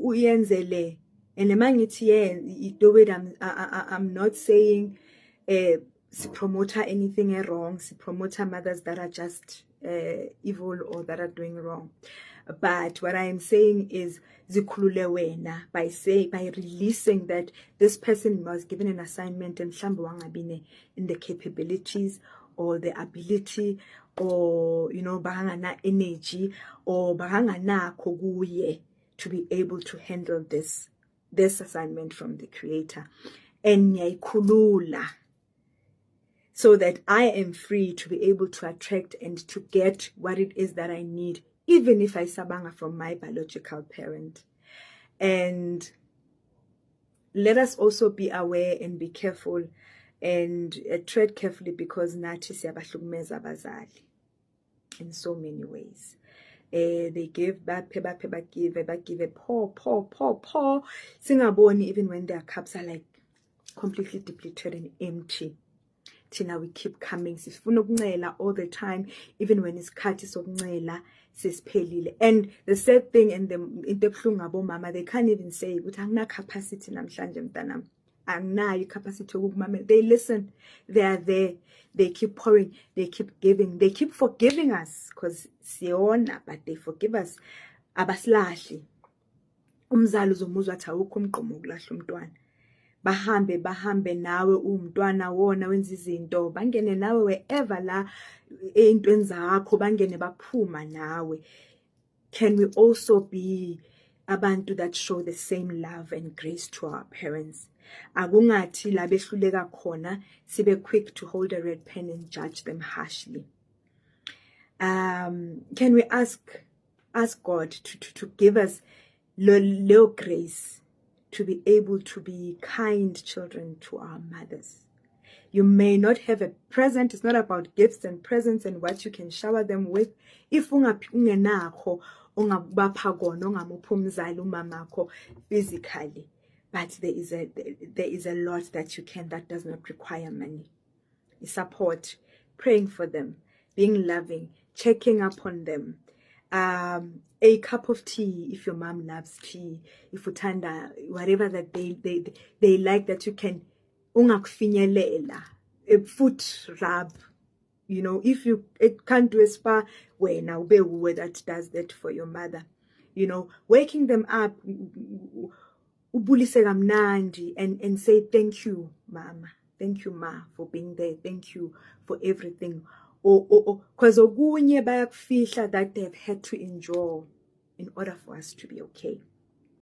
uyenzele. And I'm not saying promote anything wrong, promote mothers that are just evil or that are doing wrong. But what I am saying is zikhulule wena by releasing that this person was given an assignment and mhlambe wangabine in the capabilities or the ability or bahangana energy or bahangana kuye to be able to handle this assignment from the Creator. And ngiyayikhulula so that I am free to be able to attract and to get what it is that I need, even if I sabanga from my biological parent. And let us also be aware and be careful and tread carefully, because nathi siyabahlukumeza abazali in so many ways. They give, give, pour. Singaboni, even when their cups are like completely depleted and empty. Tina, we keep coming. Sifuna ukuncela all the time, even when isikhathi sokuncela sesiphelile. And the sad thing, and into ebuhlungu abomama, they can't even say ukuthi angina capacity namhlanje mntanami. Anginayo capacity yokumamela. They listen. They are there. They keep pouring. They keep giving. They keep forgiving us, because siyona, but they forgive us. Abasilahli. Umzali uzomuzwa athi awukho umgqomo wokulahla umntwana. Bahambe nawe umntwana wona wenza izinto, bangene nawe wherever la ey'ntweni zakho, bangene baphuma nawe. Can we also be abantu that show the same love and grace to our parents? Akungathi la behluleka khona sibe quick to hold a red pen and judge them harshly. Can we ask God to give us little grace to be able to be kind children to our mothers? You may not have a present. It's not about gifts and presents and what you can shower them with. If ungenakho ongabapha kona ongamupha umzali umamakho physically, but there is a lot that you can, that does not require money. Support, praying for them, being loving, checking up on them. A cup of tea if your mom loves tea, if utanda whatever that they like, that you can ungakufinyelela, a foot rub, if you can't do a spa, wena ube that does that for your mother, waking them up, ubulise kamnandi, and say thank you mama, thank you ma for being there, thank you for everything. Because okunye bayakufihla that they've had to endure in order for us to be okay.